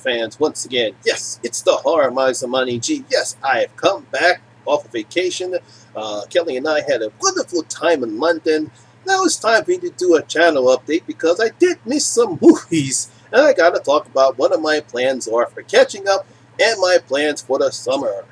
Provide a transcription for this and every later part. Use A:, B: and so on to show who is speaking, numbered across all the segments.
A: fans once again. Yes, it's the Horror Miser Monty G. Yes, I have come back off of vacation. Kelly and I had a wonderful time in London. Now it's time for me to do a channel update because I did miss some movies. And I gotta talk about what my plans are for catching up and my plans for the summer.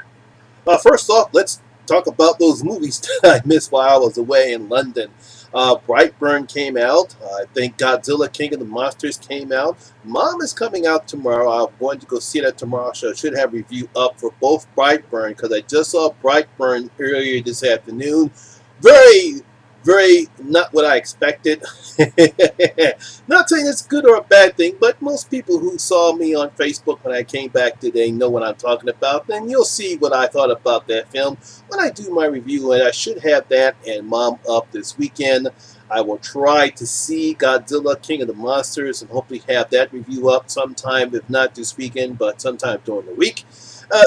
A: First off, let's talk about those movies that I missed while I was away in London. Brightburn came out. I think Godzilla King of the Monsters came out. Mom is coming out tomorrow. I'm going to go see that tomorrow, so I should have a review up for both Brightburn because I just saw Brightburn earlier this afternoon. Very not what I expected. Not saying it's good or a bad thing, but most people who saw me on Facebook when I came back today know what I'm talking about. Then you'll see what I thought about that film when I do my review, and I should have that and Mom up this weekend. I will try to see Godzilla King of the Monsters and hopefully have that review up sometime, if not this weekend, but sometime during the week.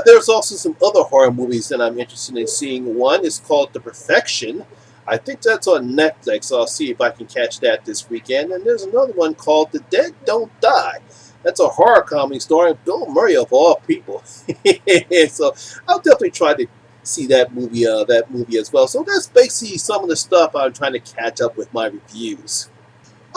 A: There's also some other horror movies that I'm interested in seeing. One is called The Perfection. I think that's on Netflix, so I'll see if I can catch that this weekend. And there's another one called The Dead Don't Die. That's a horror comedy starring Bill Murray of all people. So I'll definitely try to see that movie as well. So that's basically some of the stuff I'm trying to catch up with my reviews.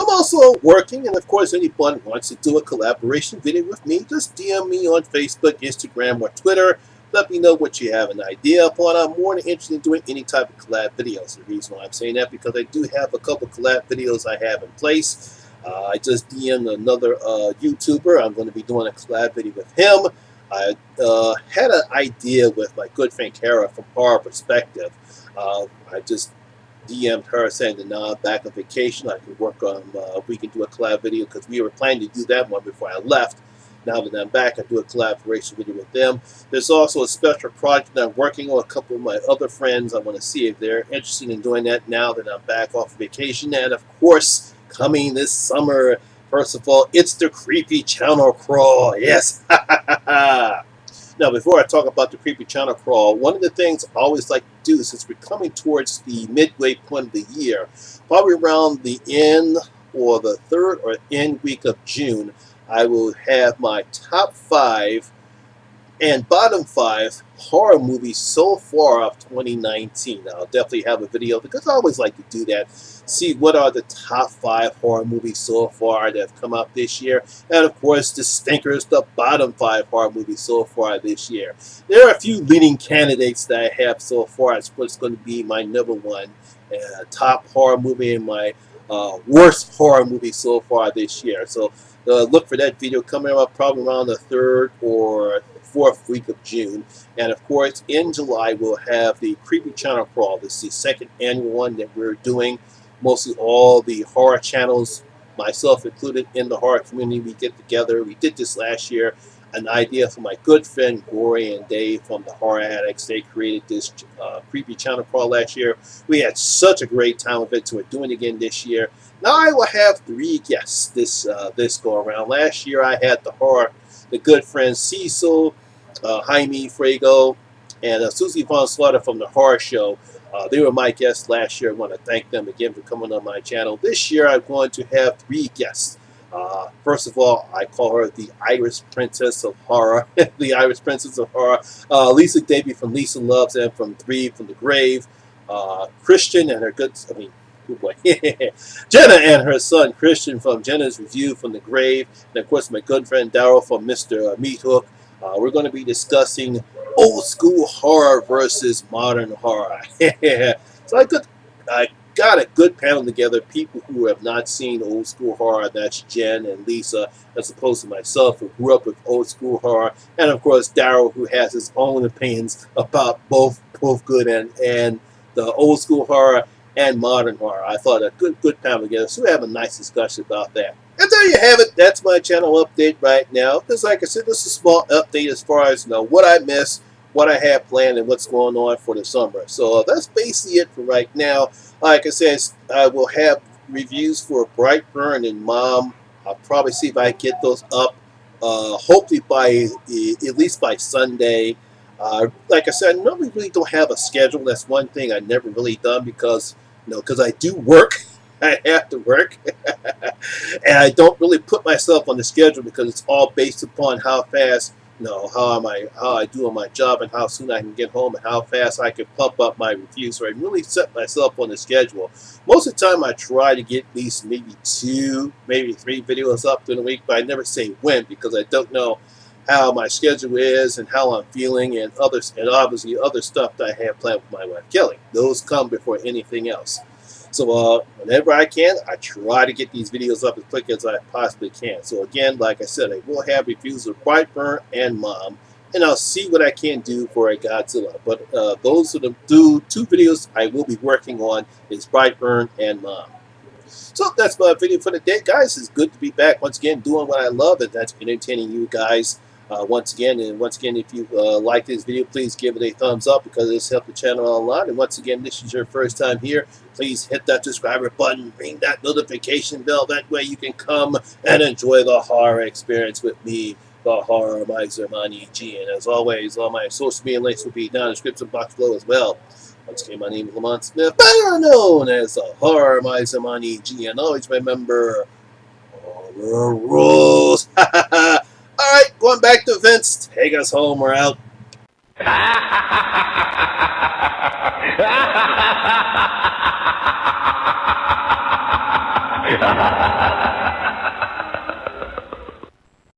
A: I'm also working, and of course anyone wants to do a collaboration video with me, just DM me on Facebook, Instagram, or Twitter. Let me know what you have an idea upon. I'm more than interested in doing any type of collab videos. The reason why I'm saying that because I do have a couple collab videos I have in place. I just DM'd another YouTuber. I'm going to be doing a collab video with him. I had an idea with my good friend Kara from Horror Perspective. I just DM'd her saying that now I'm back on vacation. I can work on, we can do a collab video because we were planning to do that one before I left. Now that I'm back, I do a collaboration video with them. There's also a special project that I'm working on with a couple of my other friends. I want to see if they're interested in doing that now that I'm back off vacation. And of course, coming this summer, first of all, it's the Creepy Channel Crawl. Yes! Now, before I talk about the Creepy Channel Crawl, one of the things I always like to do, since we're coming towards the midway point of the year, probably around the end or the third or end week of June, I will have my top 5 and bottom 5 horror movies so far of 2019. I'll definitely have a video because I always like to do that. See what are the top 5 horror movies so far that have come out this year. And of course, the stinkers, the bottom 5 horror movies so far this year. There are a few leading candidates that I have so far as what's going to be my #1 top horror movie and my worst horror movie so far this year. So look for that video coming up probably around the 3rd or 4th week of June. And of course, in July, we'll have the Creepy Channel Crawl. This is the 2nd annual one that we're doing. Mostly all the horror channels, myself included, in the horror community, we get together. We did this last year. An idea from my good friend Gory and Dave from the Horror Addicts. They created this Creepy Channel Crawl last year. We had such a great time with it, so we're doing it again this year. Now I will have 3 guests this go around. Last year I had the good friends Cecil, Jaime Frago, and Susie Von Slaughter from the Horror Show. They were my guests last year. I want to thank them again for coming on my channel. This year I'm going to have 3 guests. First of all, I call her the Irish Princess of Horror. The Irish Princess of Horror. Lisa Davey from Lisa Loves and from 3 from the Grave. Christian and her oh boy. Jenna and her son Christian from Jenna's Review from the Grave. And of course my good friend Daryl from Mr. Meat Hook. We're going to be discussing old school horror versus modern horror. So I got a good panel together, people who have not seen old school horror. That's Jen and Lisa, as opposed to myself, who grew up with old school horror, and of course Daryl, who has his own opinions about both good and the old school horror and modern horror. I thought a good panel together, so we have a nice discussion about that. And there you have it. That's my channel update right now. Because like I said, this is a small update as far as what I missed, what I have planned, and what's going on for the summer. So that's basically it for right now. Like I said, I will have reviews for Brightburn and Mom. I'll probably see if I can get those up, hopefully by at least by Sunday. Like I said, I normally really don't have a schedule. That's one thing I never really done because I do work. I have to work, and I don't really put myself on the schedule because it's all based upon how fast, how I do on my job and how soon I can get home and how fast I can pump up my reviews. So I really set myself on the schedule. Most of the time, I try to get at least maybe 2, maybe 3 videos up during the week, but I never say when because I don't know how my schedule is and how I'm feeling and others, and obviously other stuff that I have planned with my wife Kelly. Those come before anything else. So whenever I can, I try to get these videos up as quick as I possibly can. So again, like I said, I will have reviews of Brightburn and Mom, and I'll see what I can do for a Godzilla. But those are the two videos I will be working on is Brightburn and Mom. So that's my video for the day, guys. It's good to be back once again doing what I love, and that's entertaining you guys. Once again, if you like this video, please give it a thumbs up because it's helped the channel a lot. And once again, this is your first time here, please hit that subscriber button, ring that notification bell. That way you can come and enjoy the horror experience with me, the Horror Miser Monty G. And as always, all my social media links will be down in the description box below as well. Once again, my name is Lamont Smith, better known as the Horror Miser Monty G. And always remember, horror rules. Alright, going back to Vince. Take us home. We're out.